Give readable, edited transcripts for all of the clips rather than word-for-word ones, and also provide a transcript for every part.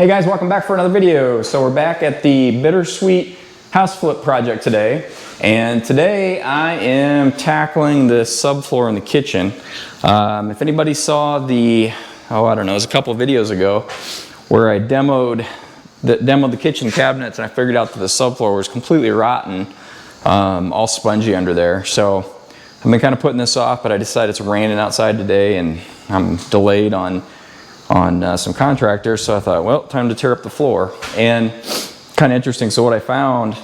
Hey guys, welcome back for another video. So we're back at the Bittersweet house flip project today. And today I am tackling this subfloor in the kitchen. If anybody saw the, I don't know, it was a couple of videos ago where I demoed the kitchen cabinets, and I figured out that the subfloor was completely rotten, all spongy under there. So I've been kind of putting this off, but I decided it's raining outside today and I'm delayed on some contractors, so I thought, well, time to tear up the floor. And kind of interesting, so what I found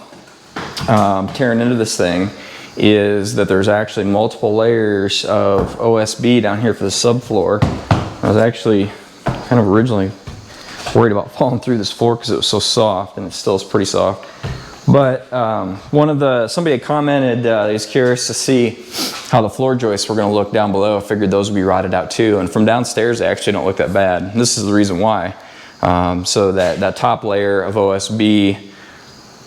tearing into this thing is that there's actually multiple layers of OSB down here for the subfloor. I was actually kind of originally worried about falling through this floor because it was so soft, and it still is pretty soft. But somebody had commented, he was curious to see how the floor joists were going to look down below. I figured those would be rotted out too, and from downstairs they actually don't look that bad. And this is the reason why. So that top layer of OSB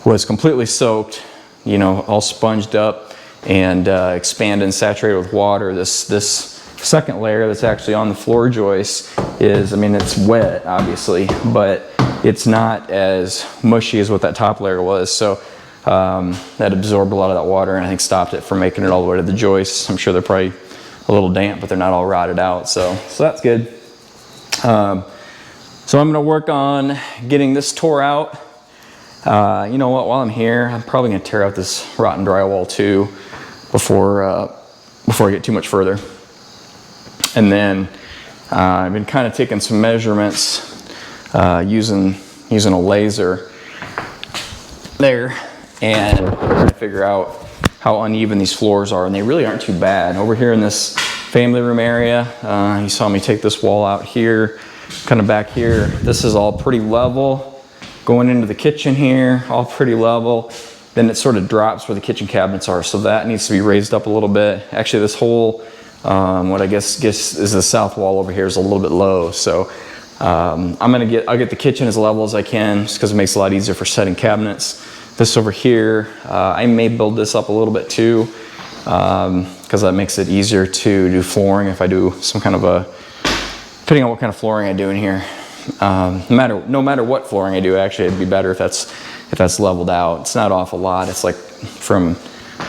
was completely soaked, you know, all sponged up and expanded and saturated with water. This second layer that's actually on the floor joist is, I mean, it's wet obviously, but it's not as mushy as what that top layer was. So that absorbed a lot of that water, and I think stopped it from making it all the way to the joists. I'm sure they're probably a little damp, but they're not all rotted out. So that's good. So I'm gonna work on getting this tore out. You know what, while I'm here, I'm probably gonna tear out this rotten drywall too before I get too much further. And then I've been kind of taking some measurements using a laser there, and trying to figure out how uneven these floors are, and they really aren't too bad. Over here in this family room area, you saw me take this wall out here, kind of back here. This is all pretty level. Going into the kitchen here, all pretty level. Then it sort of drops where the kitchen cabinets are, so that needs to be raised up a little bit. Actually, this whole, what I guess is the south wall over here is a little bit low, so I'll get the kitchen as level as I can, just because it makes it a lot easier for setting cabinets. This over here, I may build this up a little bit too, because that makes it easier to do flooring if I do some kind of depending on what kind of flooring I do in here. No matter what flooring I do, actually it'd be better if that's leveled out. It's not off a lot. It's like from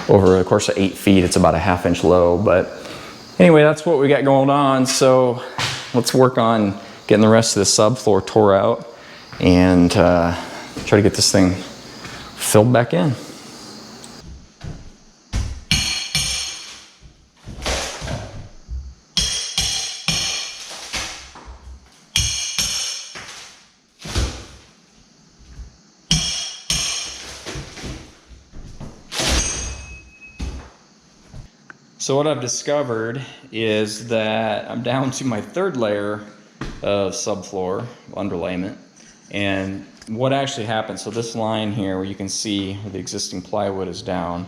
over the course of 8 feet, it's about a ½ inch low. But anyway, that's what we got going on. So let's work on getting the rest of the subfloor tore out and try to get this thing filled back in. So what I've discovered is that I'm down to my third layer of subfloor underlayment, and what actually happened, so this line here where you can see where the existing plywood is down,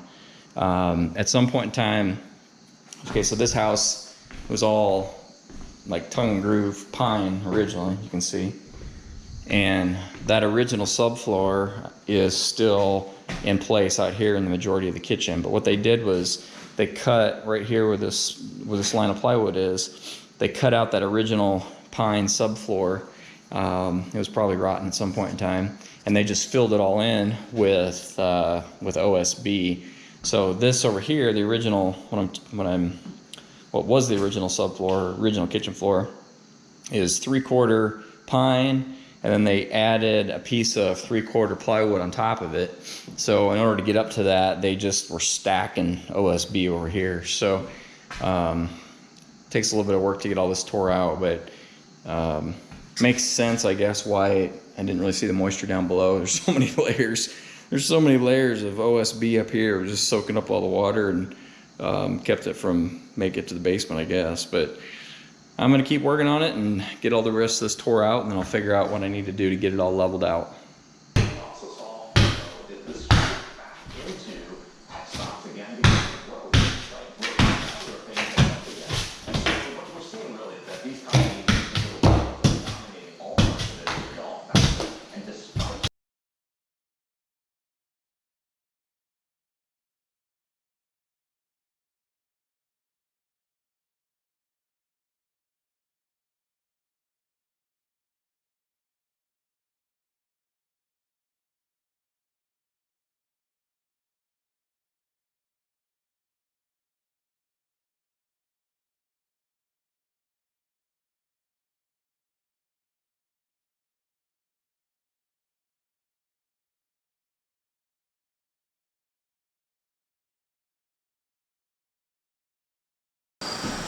at some point in time, okay, so this house was all like tongue and groove pine originally, you can see, and that original subfloor is still in place out here in the majority of the kitchen. But what they did was they cut right here where this line of plywood is, they cut out that original pine subfloor. It was probably rotten at some point in time, and they just filled it all in with OSB. So this over here, the original, what was the original subfloor, original kitchen floor, is 3/4 pine, and then they added a piece of 3/4 plywood on top of it. So in order to get up to that, they just were stacking OSB over here. So takes a little bit of work to get all this tore out, but makes sense, I guess, why I didn't really see the moisture down below. There's so many layers. There's so many layers of OSB up here. It was just soaking up all the water and kept it from making it to the basement, I guess. But I'm gonna keep working on it and get all the rest of this tore out, and then I'll figure out what I need to do to get it all leveled out.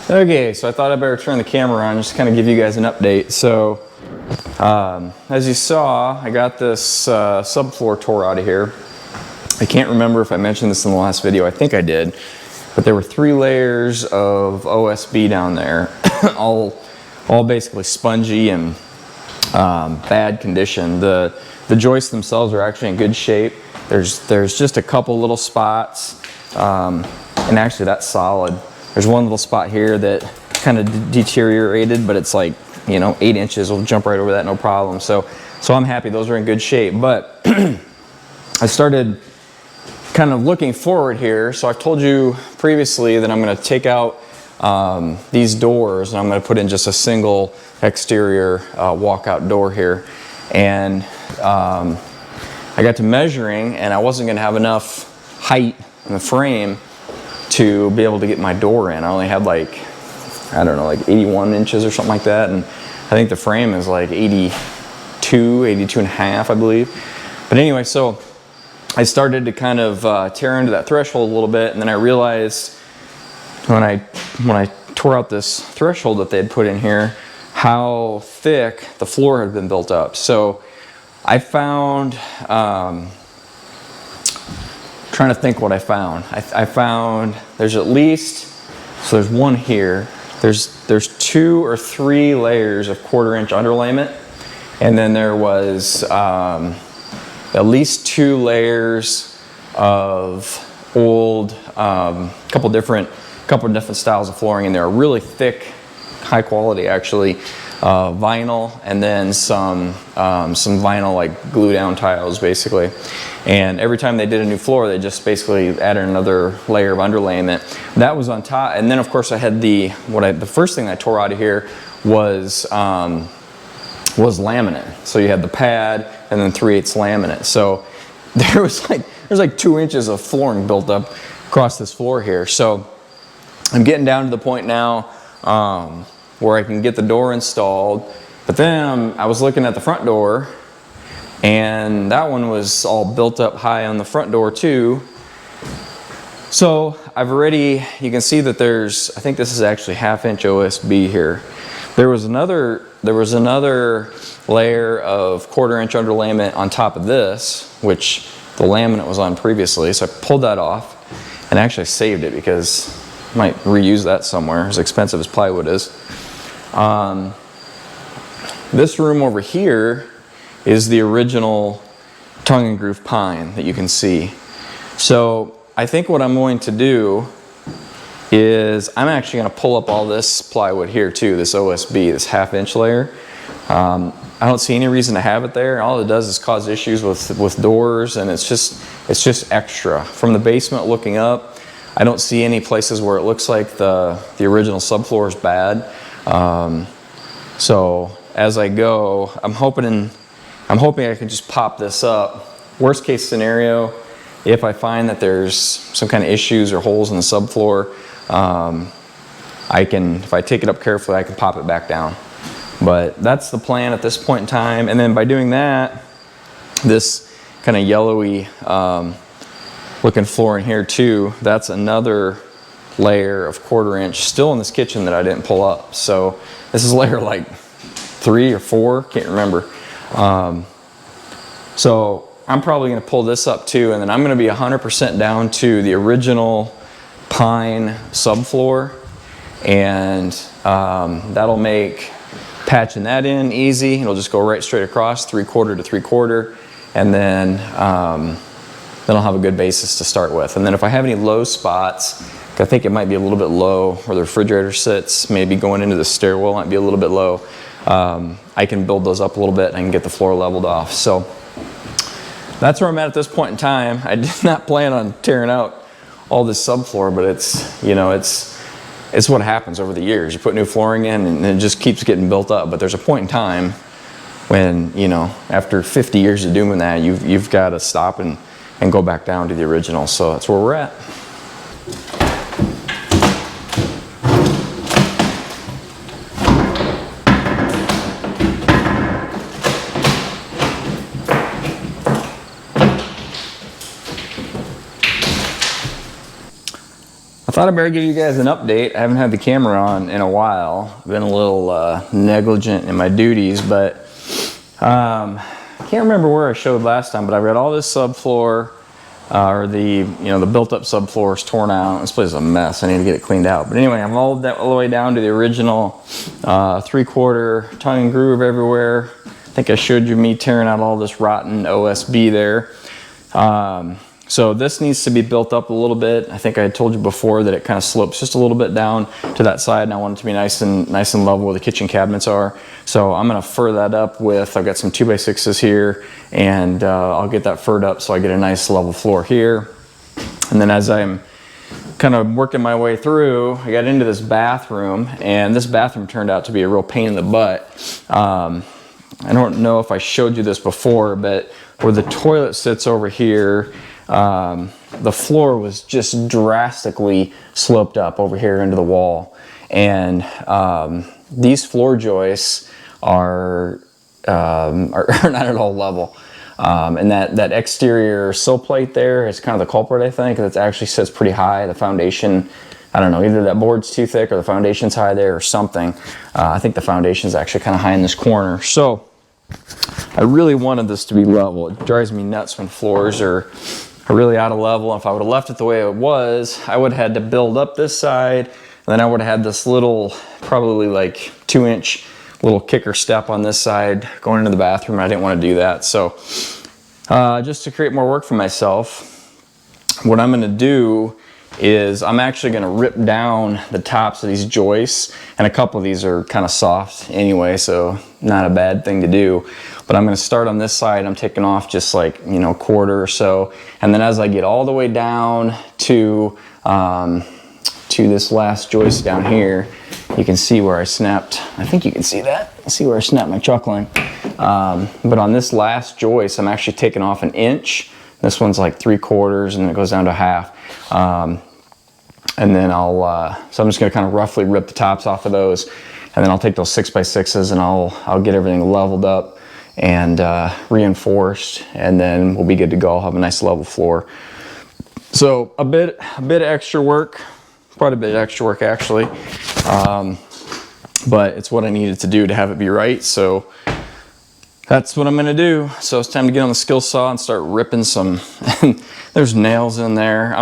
Okay, so I thought I'd better turn the camera on just to kind of give you guys an update. So, as you saw, I got this subfloor tore out of here. I can't remember if I mentioned this in the last video. I think I did. But there were 3 layers of OSB down there, all basically spongy and bad condition. The joists themselves are actually in good shape. There's just a couple little spots, and actually that's solid. There's one little spot here that kind of deteriorated, but it's like, you know, 8 inches. We'll jump right over that, no problem. So I'm happy those are in good shape. But I started kind of looking forward here. So I've told you previously that I'm going to take out these doors and I'm going to put in just a single exterior walkout door here. And I got to measuring, and I wasn't going to have enough height in the frame to be able to get my door in. I only had like, I don't know, like 81 inches or something like that. And I think the frame is like 82 and a half, I believe. But anyway, so I started to kind of tear into that threshold a little bit, and then I realized when I tore out this threshold that they had put in here, how thick the floor had been built up. So I found, trying to think what I found. I found there's at least, so there's one here, there's 2 or 3 layers of 1/4 inch underlayment, and then there was at least 2 layers of old, couple different styles of flooring in there. Really thick, high quality actually, vinyl, and then some vinyl like glue down tiles basically. And every time they did a new floor, they just basically added another layer of underlayment. That was on top, and then of course I had the first thing I tore out of here was laminate. So you had the pad and then 3/8 laminate. So there's like 2 inches of flooring built up across this floor here. So I'm getting down to the point now where I can get the door installed. But then I was looking at the front door, and that one was all built up high on the front door too. So you can see that I think this is actually 1/2 inch OSB here. There was another layer of 1/4 inch underlayment on top of this, which the laminate was on previously. So I pulled that off and actually saved it because I might reuse that somewhere, as expensive as plywood is. This room over here is the original tongue and groove pine that you can see. So I think what I'm going to do is I'm actually going to pull up all this plywood here too, this OSB, this 1/2 inch layer. I don't see any reason to have it there. All it does is cause issues with doors, and it's just extra. From the basement looking up, I don't see any places where it looks like the original subfloor is bad. So as I go, I'm hoping I can just pop this up. Worst case scenario, if I find that there's some kind of issues or holes in the subfloor, if I take it up carefully, I can pop it back down. But that's the plan at this point in time. And then by doing that, this kind of yellowy looking floor in here too, that's another layer of 1/4 inch still in this kitchen that I didn't pull up. So this is layer like 3 or 4, can't remember. So I'm probably going to pull this up too, and then I'm going to be 100% down to the original pine subfloor, and that'll make patching that in easy. It'll just go right straight across, 3/4 to 3/4, and then I'll have a good basis to start with. And then if I have any low spots, I think it might be a little bit low where the refrigerator sits, maybe going into the stairwell might be a little bit low. I can build those up a little bit and I can get the floor leveled off. So that's where I'm at this point in time. I did not plan on tearing out all this subfloor, but it's what happens over the years. You put new flooring in and it just keeps getting built up. But there's a point in time when, after 50 years of doing that, you've got to stop and go back down to the original. So that's where we're at. I Thought I'd better give you guys an update. I haven't had the camera on in a while. I've been a little negligent in my duties, but I can't remember where I showed last time, but I got all this subfloor, or the built-up subfloor is torn out. This place is a mess. I need to get it cleaned out. But anyway, I'm all the way down to the original 3/4 tongue and groove everywhere. I think I showed you me tearing out all this rotten OSB there. So this needs to be built up a little bit. I think I told you before that it kind of slopes just a little bit down to that side, and I want it to be nice and level where the kitchen cabinets are. So I'm going to fur that up with, I've got some 2x6s here, and I'll get that furred up so I get a nice level floor here. And then as I'm kind of working my way through, I got into this bathroom, and this bathroom turned out to be a real pain in the butt. I don't know if I showed you this before, but where the toilet sits over here, the floor was just drastically sloped up over here into the wall, and these floor joists are not at all level, and that exterior sill plate there is kind of the culprit, I think. It actually sits pretty high. The foundation, I don't know, either that board's too thick or the foundation's high there or something. I think the foundation's actually kind of high in this corner. So I really wanted this to be level. It drives me nuts when floors are really out of level. If I would have left it the way it was, I would have had to build up this side, and then I would have had this little, probably like 2-inch little kicker step on this side going into the bathroom. I didn't want to do that. So just to create more work for myself, what I'm going to do is I'm actually going to rip down the tops of these joists, and a couple of these are kind of soft anyway, so not a bad thing to do. But I'm going to start on this side. I'm taking off just like, a quarter or so, and then as I get all the way down to this last joist down here, you can see where I snapped. I think you can see that. See where I snapped my chuck line. But on this last joist, I'm actually taking off 1 inch. This one's like 3/4, and it goes down to 1/2. And then so I'm just going to kind of roughly rip the tops off of those, and then I'll take those 6x6s and I'll get everything leveled up and reinforced, and then we'll be good to go. I'll have a nice level floor. So a bit of extra work, quite a bit of extra work actually, but it's what I needed to do to have it be right. So that's what I'm going to do. So it's time to get on the skill saw and start ripping some. There's nails in there.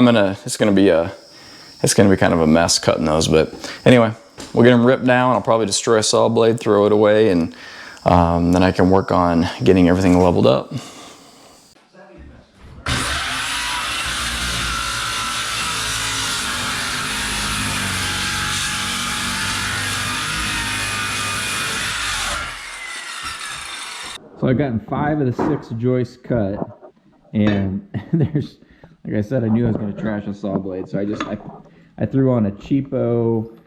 It's going to be kind of a mess cutting those, but anyway, we'll get them ripped down. I'll probably destroy a saw blade, throw it away, and then I can work on getting everything leveled up. So I've gotten 5 of the 6 joists cut, and there's, like I said, I knew I was going to trash a saw blade, so I threw on a cheapo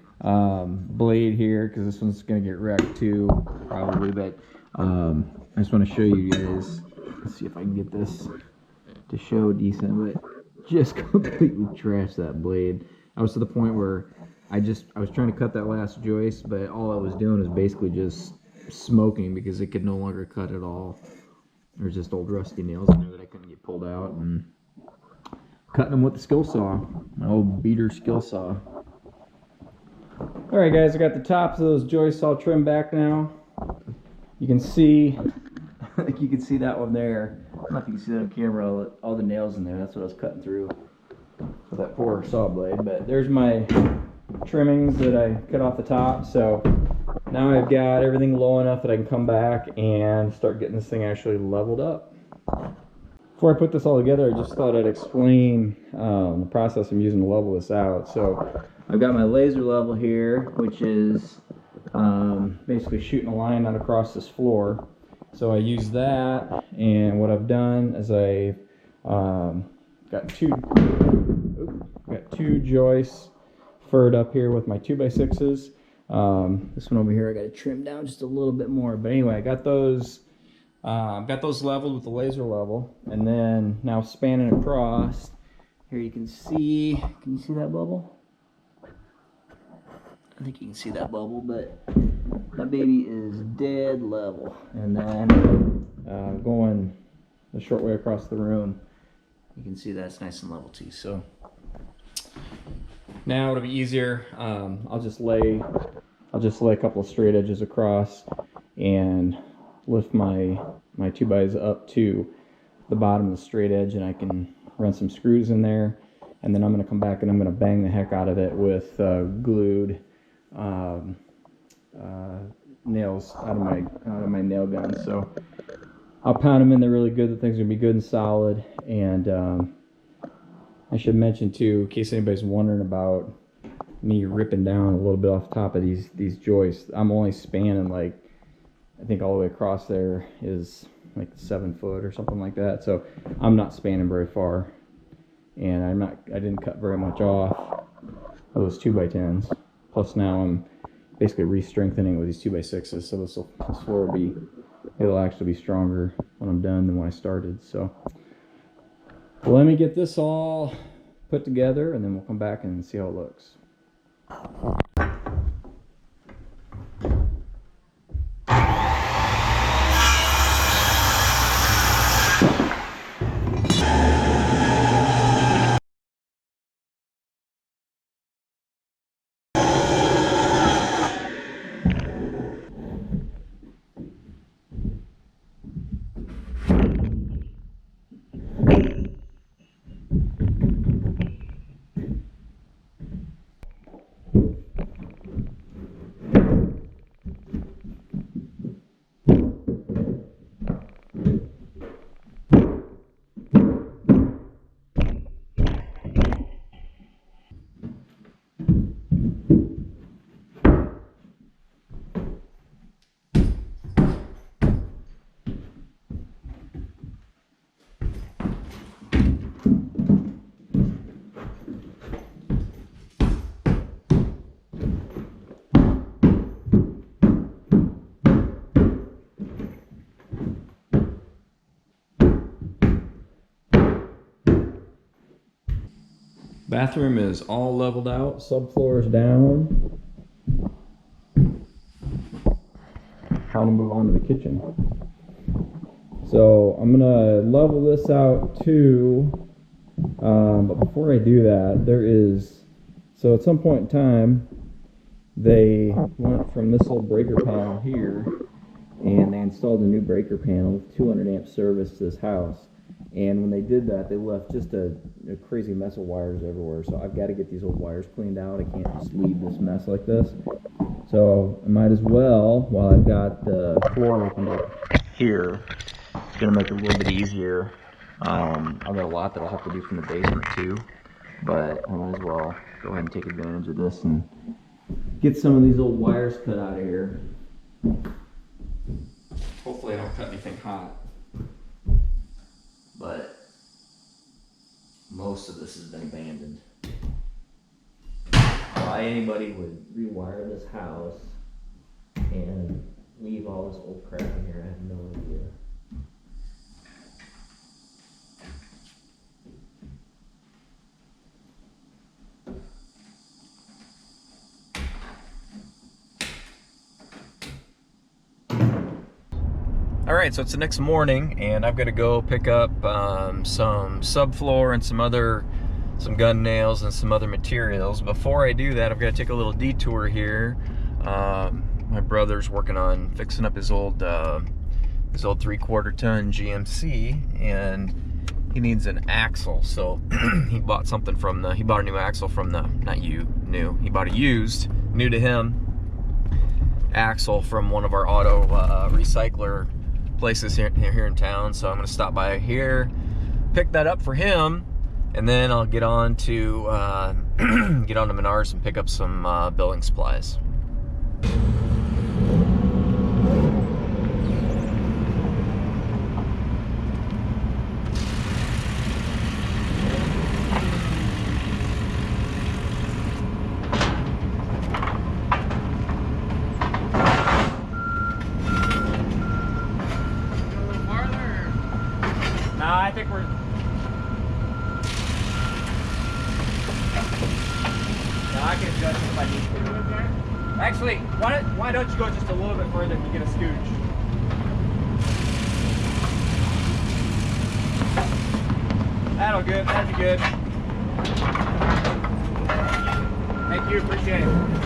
blade here because this one's going to get wrecked too, probably. But I just want to show you guys. Let's see if I can get this to show decent, but just completely trashed that blade. I was to the point where I was trying to cut that last joist, but all I was doing was basically just smoking because it could no longer cut at all. There's just old rusty nails in there that I couldn't get pulled out, and cutting them with the skill saw, my old beater skill saw. Alright guys, I got the tops of those joists all trimmed back now. You can see, I think you can see that one there. I don't know if you can see that on camera, all the nails in there. That's what I was cutting through with that poor saw blade. But there's my trimmings that I cut off the top. So now I've got everything low enough that I can come back and start getting this thing actually leveled up. Before I put this all together, I just thought I'd explain the process I'm using to level this out. So I've got my laser level here, which is basically shooting a line out across this floor. So I use that, and what I've done is I've got two joists furred up here with my 2x6s. This one over here I got to trim down just a little bit more, but anyway, I got those leveled with the laser level, and then now spanning across here, you can see, can you see that bubble? I think you can see that bubble, but that baby is dead level. And then going the short way across the room, you can see that's nice and level too. So Now it'll be easier. I'll just lay a couple of straight edges across and lift my 2x up to the bottom of the straight edge, and I can run some screws in there. And then I'm going to come back and I'm going to bang the heck out of it with glued nails out of my nail gun. So I'll pound them in there really good. The thing's going to be good and solid. And I should mention too, in case anybody's wondering about me ripping down a little bit off the top of these joists, I'm only spanning, like, I think all the way across there is like 7 foot or something like that. So I'm not spanning very far, and I didn't cut very much off of those 2x10s. Plus now I'm basically re-strengthening with these 2x6s, so this floor it'll actually be stronger when I'm done than when I started. So let me get this all put together, and then we'll come back and see how it looks. Bathroom is all leveled out, subfloor is down. Time to move on to the kitchen. So I'm gonna level this out too, but before I do that, so at some point in time, they went from this little breaker panel here, and they installed a new breaker panel with 200 amp service to this house. And when they did that, they left just a crazy mess of wires everywhere. So I've got to get these old wires cleaned out. I can't just leave this mess like this. So I might as well, while I've got the floor opened up here, it's going to make it a little bit easier. I've got a lot that I'll have to do from the basement too. But I might as well go ahead and take advantage of this and get some of these old wires cut out of here. Hopefully I don't cut anything hot. But most of this has been abandoned. Why anybody would rewire this house and leave all this old crap in here, I have no idea. Alright, so it's the next morning, and I've got to go pick up some subfloor and some gun nails and some other materials. Before I do that, I've got to take a little detour here. My brother's working on fixing up his old 3/4 ton GMC, and he needs an axle. So he bought a new axle from he bought a used, new to him, axle from one of our auto recycler places here in town. So I'm going to stop by here, pick that up for him, and then I'll get on to Menards and pick up some building supplies. I think we're... No, I can adjust if I need to. Actually, why don't you go just a little bit further and you get a scooch? That'll be good. Thank you, appreciate it.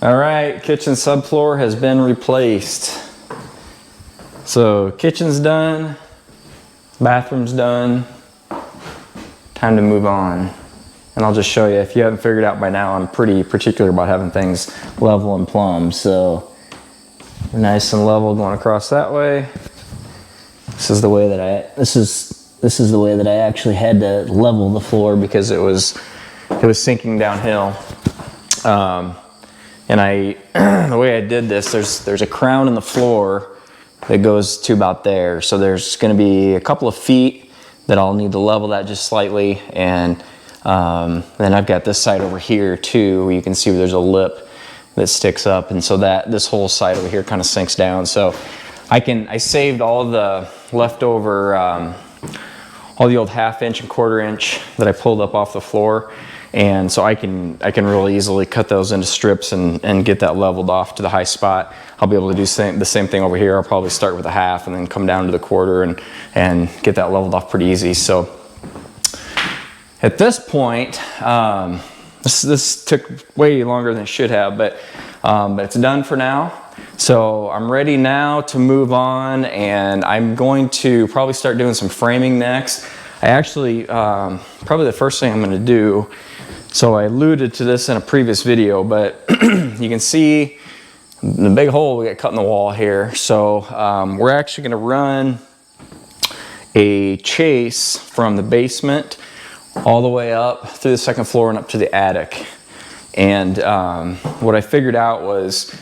All right, kitchen subfloor has been replaced. So kitchen's done, bathroom's done, time to move on. And I'll just show you, if you haven't figured out by now, I'm pretty particular about having things level and plumb. So nice and level going across that way. This is the way that this is the way that I actually had to level the floor because it was sinking downhill. And the way I did this, there's a crown in the floor that goes to about there. So there's going to be a couple of feet that I'll need to level that just slightly. And then I've got this side over here too, where you can see where there's a lip that sticks up. And so this whole side over here kind of sinks down. So I saved all the leftover, all the old 1/2 inch and 1/4 inch that I pulled up off the floor. And so I can really easily cut those into strips and get that leveled off to the high spot. I'll be able to do the same thing over here. I'll probably start with a 1/2 and then come down to the 1/4 and get that leveled off pretty easy. So at this point, this took way longer than it should have, but it's done for now. So I'm ready now to move on, and I'm going to probably start doing some framing next. I actually, probably the first thing I'm going to do, so I alluded to this in a previous video, but you can see the big hole we got cut in the wall here. So we're actually going to run a chase from the basement all the way up through the second floor and up to the attic. And what I figured out was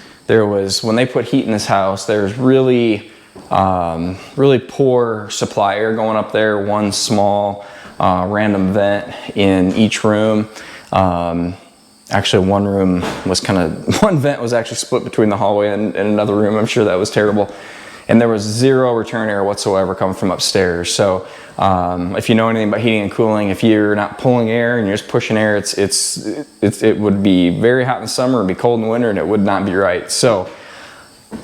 when they put heat in this house, there's really poor supply air going up there. One small random vent in each room. Actually, one vent was actually split between the hallway and another room. I'm sure that was terrible. And there was zero return air whatsoever coming from upstairs. So if you know anything about heating and cooling, if you're not pulling air and you're just pushing air, it would be very hot in the summer and be cold in the winter, and it would not be right. So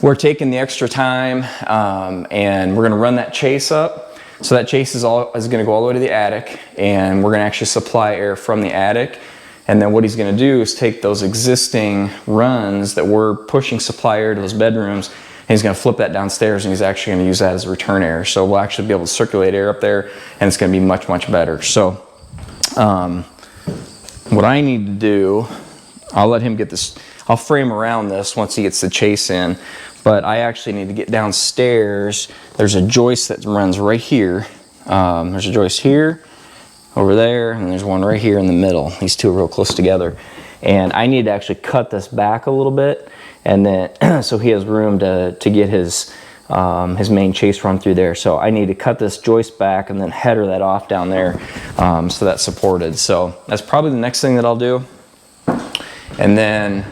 we're taking the extra time and we're going to run that chase up. So that chase is going to go all the way to the attic, and we're going to actually supply air from the attic. And then what he's going to do is take those existing runs that we're pushing supply air to those bedrooms, and he's going to flip that downstairs, and he's actually going to use that as return air. So we'll actually be able to circulate air up there, and it's going to be much, much better. So what I need to do, I'll let him get this, I'll frame around this once he gets the chase in, but I actually need to get downstairs. There's a joist that runs right here. There's a joist here, over there, and there's one right here in the middle. These two are real close together. And I need to actually cut this back a little bit, and then so he has room to get his main chase run through there. So I need to cut this joist back and then header that off down there so that's supported. So that's probably the next thing that I'll do. And then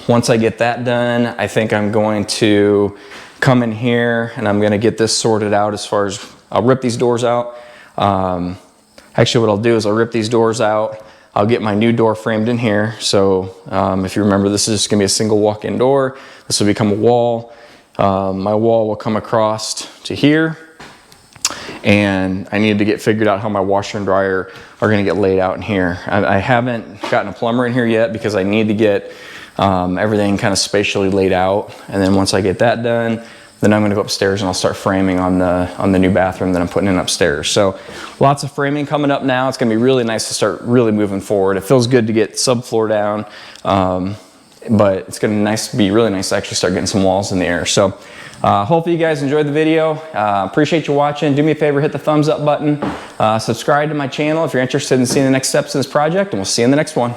once I get that done, I think I'm going to come in here and I'm going to get this sorted out as far as I'll rip these doors out. Actually, what I'll do is I'll rip these doors out. I'll get my new door framed in here. So if you remember, this is just going to be a single walk-in door. This will become a wall. My wall will come across to here. And I needed to get figured out how my washer and dryer are going to get laid out in here. I haven't gotten a plumber in here yet because I need to get everything kind of spatially laid out. And then once I get that done, then I'm going to go upstairs and I'll start framing on the new bathroom that I'm putting in upstairs. So lots of framing coming up now. It's going to be really nice to start really moving forward. It feels good to get subfloor down, but it's going to be really nice to actually start getting some walls in the air. So hopefully you guys enjoyed the video. Appreciate you watching. Do me a favor, hit the thumbs up button. Subscribe to my channel if you're interested in seeing the next steps in this project, and we'll see you in the next one.